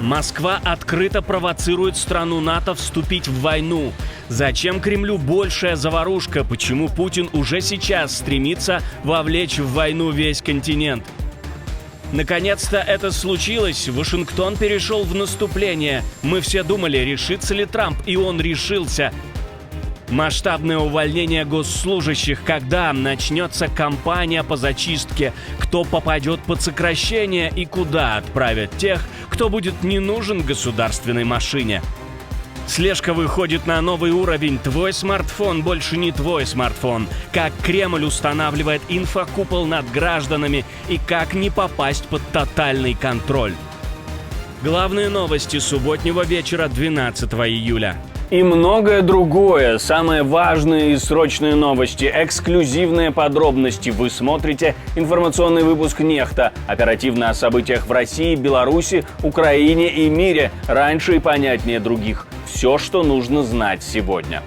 Москва открыто провоцирует страну НАТО вступить в войну. Зачем Кремлю большая заварушка? Почему Путин уже сейчас стремится вовлечь в войну весь континент? Наконец-то это случилось. Вашингтон перешел в наступление. Мы все думали, решится ли Трамп, и он решился. Масштабное увольнение госслужащих. Когда начнется кампания по зачистке? Кто попадет под сокращение и куда отправят тех, кто будет не нужен государственной машине? Слежка выходит на новый уровень. Твой смартфон больше не твой смартфон. Как Кремль устанавливает инфокупол над гражданами и как не попасть под тотальный контроль. Главные новости субботнего вечера 12 июля. И многое другое. Самые важные и срочные новости, эксклюзивные подробности. Вы смотрите информационный выпуск «Нехта». Оперативно о событиях в России, Беларуси, Украине и мире. Раньше и понятнее других. Все, что нужно знать сегодня.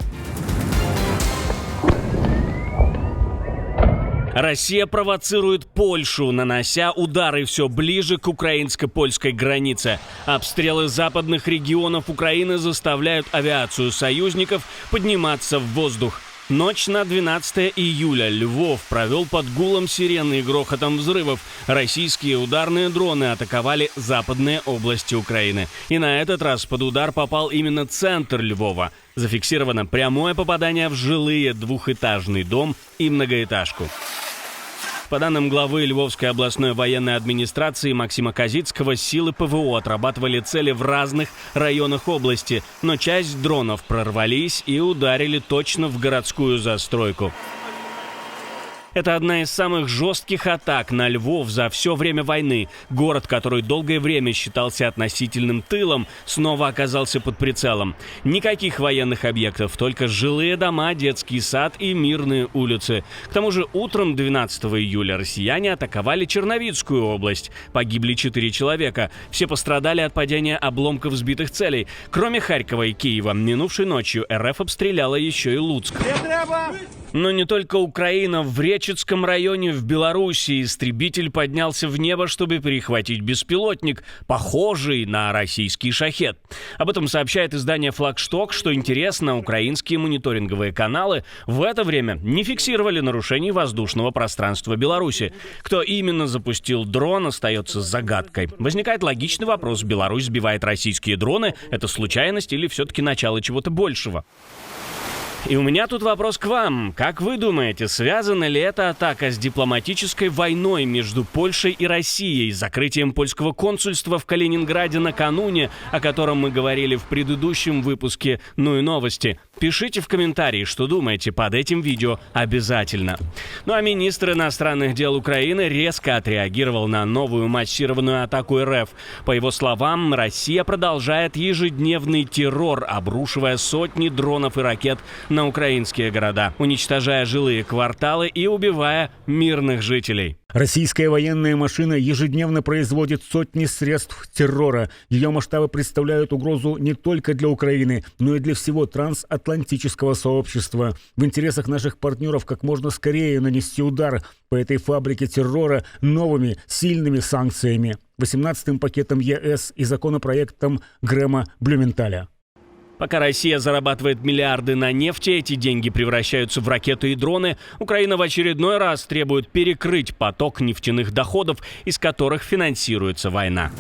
Россия провоцирует Польшу, нанося удары все ближе к украинско-польской границе. Обстрелы западных регионов Украины заставляют авиацию союзников подниматься в воздух. Ночь на 12 июля Львов провел под гулом сирены и грохотом взрывов. Российские ударные дроны атаковали западные области Украины. И на этот раз под удар попал именно центр Львова. Зафиксировано прямое попадание в жилые двухэтажный дом и многоэтажку. По данным главы Львовской областной военной администрации Максима Козицкого, силы ПВО отрабатывали цели в разных районах области, но часть дронов прорвались и ударили точно в городскую застройку. Это одна из самых жестких атак на Львов за все время войны. Город, который долгое время считался относительным тылом, снова оказался под прицелом. Никаких военных объектов, только жилые дома, детский сад и мирные улицы. К тому же утром 12 июля россияне атаковали Черновицкую область. Погибли 4 человека. Все пострадали от падения обломков сбитых целей. Кроме Харькова и Киева, минувшей ночью РФ обстреляла еще и Луцк. Но не только Украина. В Речицком районе в Беларуси истребитель поднялся в небо, чтобы перехватить беспилотник, похожий на российский «Шахед». Об этом сообщает издание «Флагшток». Что интересно, украинские мониторинговые каналы в это время не фиксировали нарушений воздушного пространства Беларуси. Кто именно запустил дрон, остается загадкой. Возникает логичный вопрос: Беларусь сбивает российские дроны? Это случайность или все-таки начало чего-то большего? И у меня тут вопрос к вам. Как вы думаете, связана ли эта атака с дипломатической войной между Польшей и Россией, закрытием польского консульства в Калининграде накануне, о котором мы говорили в предыдущем выпуске «Ну и новости»? Пишите в комментарии, что думаете под этим видео обязательно. Ну а министр иностранных дел Украины резко отреагировал на новую массированную атаку РФ. По его словам, Россия продолжает ежедневный террор, обрушивая сотни дронов и ракет на украинские города, уничтожая жилые кварталы и убивая мирных жителей. Российская военная машина ежедневно производит сотни средств террора. Ее масштабы представляют угрозу не только для Украины, но и для всего трансатлантического сообщества. В интересах наших партнеров как можно скорее нанести удар по этой фабрике террора новыми сильными санкциями, 18-м пакетом ЕС и законопроектом Грэма Блюменталя. Пока Россия зарабатывает миллиарды на нефти, эти деньги превращаются в ракеты и дроны. Украина в очередной раз требует перекрыть поток нефтяных доходов, из которых финансируется война.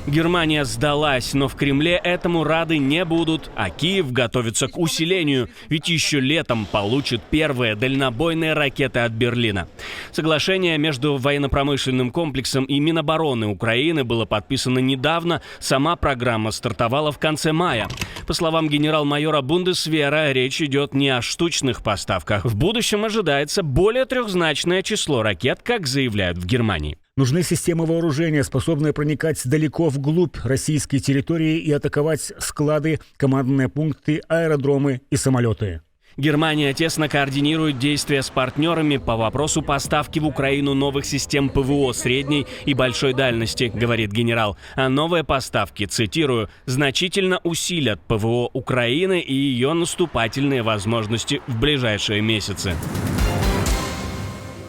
Германия сдалась, но в Кремле этому рады не будут, а Киев готовится к усилению, ведь еще летом получит первые дальнобойные ракеты от Берлина. Соглашение между военно-промышленным комплексом и Минобороны Украины было подписано недавно, сама программа стартовала в конце мая. По словам генерал-майора Бундесвера, речь идет не о штучных поставках. В будущем ожидается более трехзначное число ракет, как заявляют в Германии. Нужны системы вооружения, способные проникать далеко вглубь российской территории и атаковать склады, командные пункты, аэродромы и самолеты. Германия тесно координирует действия с партнерами по вопросу поставки в Украину новых систем ПВО средней и большой дальности, говорит генерал. А новые поставки, цитирую, значительно усилят ПВО Украины и ее наступательные возможности в ближайшие месяцы.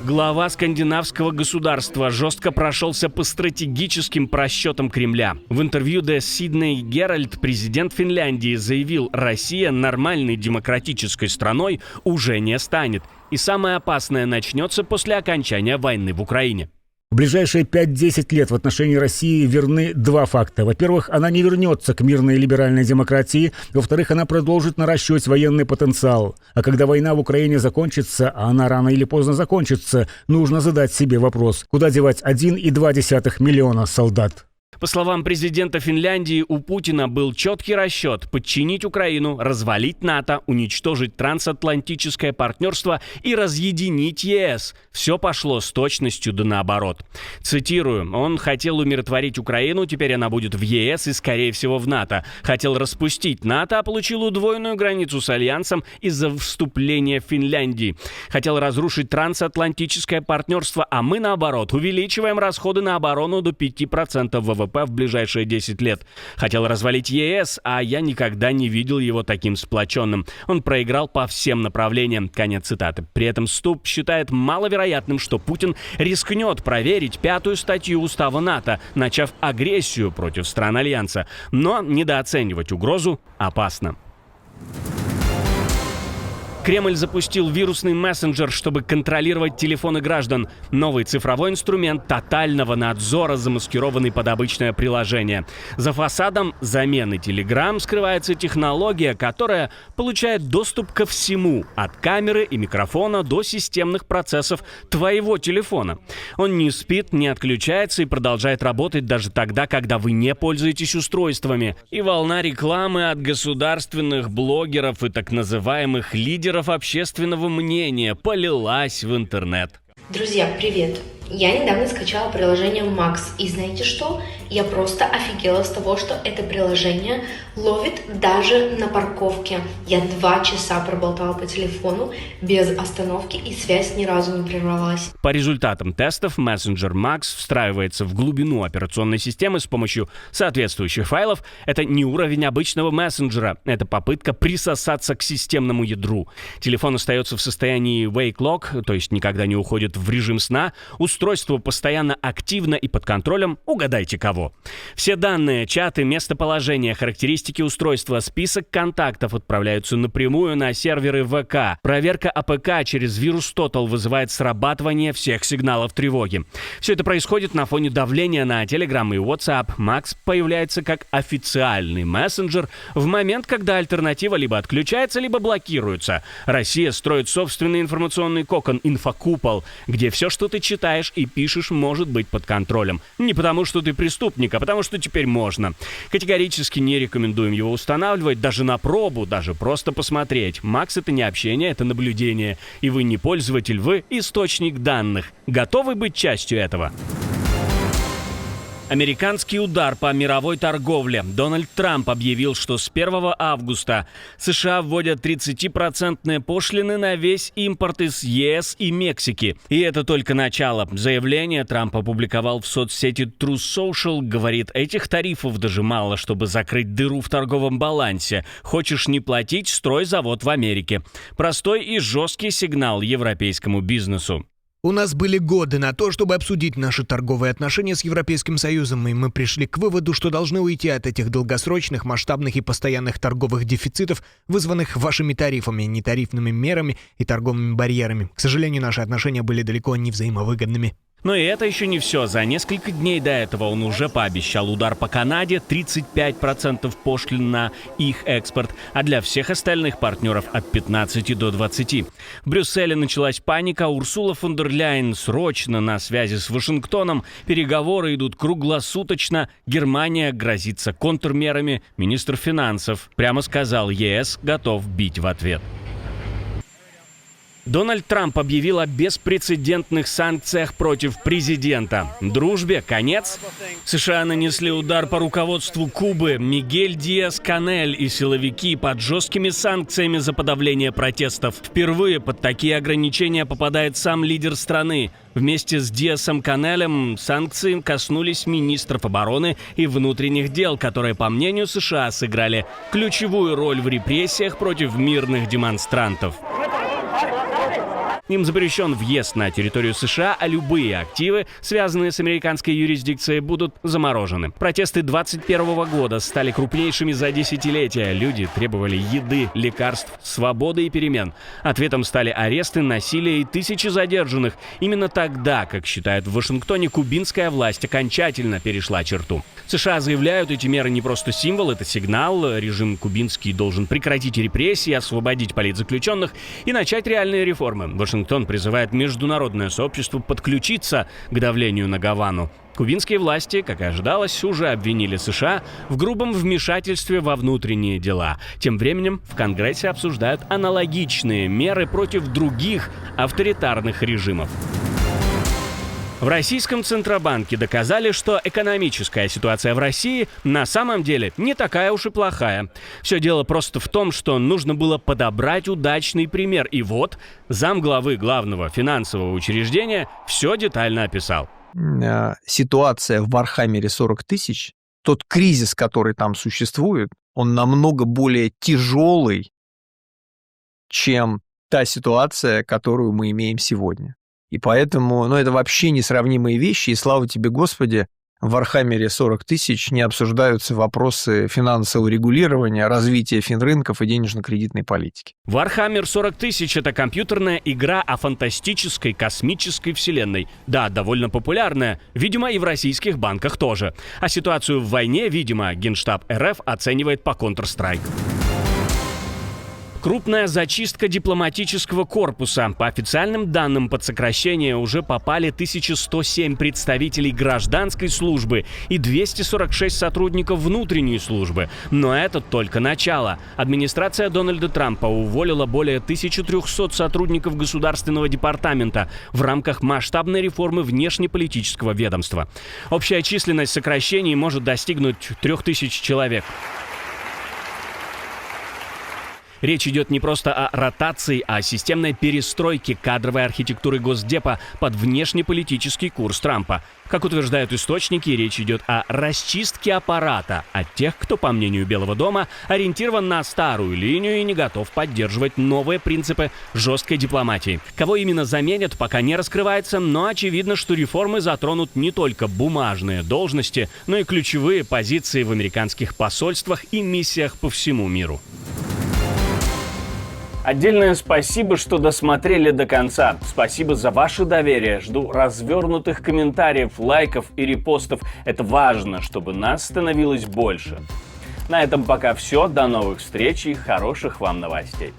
Глава скандинавского государства жестко прошелся по стратегическим просчетам Кремля. В интервью The Sydney Herald президент Финляндии заявил, Россия нормальной демократической страной уже не станет. И самое опасное начнется после окончания войны в Украине. В ближайшие 5-10 лет в отношении России верны два факта. Во-первых, она не вернется к мирной и либеральной демократии. Во-вторых, она продолжит наращивать военный потенциал. А когда война в Украине закончится, а она рано или поздно закончится, нужно задать себе вопрос, куда девать 1,2 миллиона солдат. По словам президента Финляндии, у Путина был четкий расчет подчинить Украину, развалить НАТО, уничтожить трансатлантическое партнерство и разъединить ЕС. Все пошло с точностью да наоборот. Цитирую, он хотел умиротворить Украину, теперь она будет в ЕС и, скорее всего, в НАТО. Хотел распустить НАТО, а получил удвоенную границу с Альянсом из-за вступления Финляндии. Хотел разрушить трансатлантическое партнерство, а мы, наоборот, увеличиваем расходы на оборону до 5% ВВП в ближайшие 10 лет. Хотел развалить ЕС, а я никогда не видел его таким сплоченным. Он проиграл по всем направлениям. Конец цитаты. При этом Ступ считает маловероятным, что Путин рискнет проверить 5-ю статью Устава НАТО, начав агрессию против стран Альянса. Но недооценивать угрозу опасно. Кремль запустил вирусный мессенджер, чтобы контролировать телефоны граждан. Новый цифровой инструмент тотального надзора, замаскированный под обычное приложение. За фасадом замены Telegram скрывается технология, которая получает доступ ко всему, от камеры и микрофона до системных процессов твоего телефона. Он не спит, не отключается и продолжает работать даже тогда, когда вы не пользуетесь устройствами. И волна рекламы от государственных блогеров и так называемых лидеров общественного мнения полилась в интернет. Друзья, привет! Я недавно скачала приложение Max, и знаете что? Я просто офигела с того, что это приложение ловит даже на парковке. Я 2 часа проболтала по телефону без остановки, и связь ни разу не прервалась. По результатам тестов, мессенджер Max встраивается в глубину операционной системы с помощью соответствующих файлов. Это не уровень обычного мессенджера, это попытка присосаться к системному ядру. Телефон остается в состоянии wake lock, то есть никогда не уходит в режим сна. Устройство постоянно активно и под контролем, угадайте кого. Все данные, чаты, местоположение, характеристики устройства, список контактов отправляются напрямую на серверы ВК. Проверка АПК через вирус Total вызывает срабатывание всех сигналов тревоги. Все это происходит на фоне давления на Telegram и WhatsApp. Max появляется как официальный мессенджер в момент, когда альтернатива либо отключается, либо блокируется. Россия строит собственный информационный кокон, инфокупол, где все, что ты читаешь и пишешь, может быть под контролем. Не потому, что ты преступник, а потому, что теперь можно. Категорически не рекомендуем его устанавливать, даже на пробу, даже просто посмотреть. Max — это не общение, это наблюдение. И вы не пользователь, вы источник данных. Готовы быть частью этого? Американский удар по мировой торговле. Дональд Трамп объявил, что с 1 августа США вводят 30% пошлины на весь импорт из ЕС и Мексики. И это только начало. Заявление Трамп опубликовал в соцсети Truth Social. Говорит, этих тарифов даже мало, чтобы закрыть дыру в торговом балансе. Хочешь не платить — строй завод в Америке. Простой и жесткий сигнал европейскому бизнесу. У нас были годы на то, чтобы обсудить наши торговые отношения с Европейским Союзом, и мы пришли к выводу, что должны уйти от этих долгосрочных, масштабных и постоянных торговых дефицитов, вызванных вашими тарифами, нетарифными мерами и торговыми барьерами. К сожалению, наши отношения были далеко не взаимовыгодными. Но и это еще не все. За несколько дней до этого он уже пообещал удар по Канаде, 35% пошлин на их экспорт, а для всех остальных партнеров от 15 до 20. В Брюсселе началась паника. Урсула фон дер Ляйен срочно на связи с Вашингтоном. Переговоры идут круглосуточно. Германия грозится контрмерами. Министр финансов прямо сказал, ЕС готов бить в ответ. Дональд Трамп объявил о беспрецедентных санкциях против президента. Дружбе конец? США нанесли удар по руководству Кубы. Мигель Диас-Канель и силовики под жесткими санкциями за подавление протестов. Впервые под такие ограничения попадает сам лидер страны. Вместе с Диасом-Канелем санкции коснулись министров обороны и внутренних дел, которые, по мнению США, сыграли ключевую роль в репрессиях против мирных демонстрантов. Им запрещен въезд на территорию США, а любые активы, связанные с американской юрисдикцией, будут заморожены. Протесты 2021 года стали крупнейшими за десятилетия. Люди требовали еды, лекарств, свободы и перемен. Ответом стали аресты, насилие и тысячи задержанных. Именно тогда, как считают в Вашингтоне, кубинская власть окончательно перешла черту. США заявляют, эти меры не просто символ, это сигнал. Режим кубинский должен прекратить репрессии, освободить политзаключенных и начать реальные реформы. Вашингтон призывает международное сообщество подключиться к давлению на Гавану. Кубинские власти, как и ожидалось, уже обвинили США в грубом вмешательстве во внутренние дела. Тем временем в Конгрессе обсуждают аналогичные меры против других авторитарных режимов. В российском Центробанке доказали, что экономическая ситуация в России на самом деле не такая уж и плохая. Все дело просто в том, что нужно было подобрать удачный пример. И вот замглавы главного финансового учреждения все детально описал. Ситуация в Вархаммере 40 тысяч, тот кризис, который там существует, он намного более тяжелый, чем та ситуация, которую мы имеем сегодня. И поэтому, это вообще несравнимые вещи, и слава тебе, Господи, в Вархаммере 40 тысяч не обсуждаются вопросы финансового регулирования, развития финрынков и денежно-кредитной политики. Warhammer 40 тысяч — это компьютерная игра о фантастической космической вселенной. Да, довольно популярная, видимо, и в российских банках тоже. А ситуацию в войне, видимо, Генштаб РФ оценивает по Counter-Strike. Крупная зачистка дипломатического корпуса. По официальным данным, под сокращение уже попали 1107 представителей гражданской службы и 246 сотрудников внутренней службы. Но это только начало. Администрация Дональда Трампа уволила более 1300 сотрудников Государственного департамента в рамках масштабной реформы внешнеполитического ведомства. Общая численность сокращений может достигнуть 3000 человек. Речь идет не просто о ротации, а о системной перестройке кадровой архитектуры Госдепа под внешнеполитический курс Трампа. Как утверждают источники, речь идет о расчистке аппарата от тех, кто, по мнению Белого дома, ориентирован на старую линию и не готов поддерживать новые принципы жесткой дипломатии. Кого именно заменят, пока не раскрывается, но очевидно, что реформы затронут не только бумажные должности, но и ключевые позиции в американских посольствах и миссиях по всему миру. Отдельное спасибо, что досмотрели до конца. Спасибо за ваше доверие. Жду развернутых комментариев, лайков и репостов. Это важно, чтобы нас становилось больше. На этом пока все. До новых встреч и хороших вам новостей.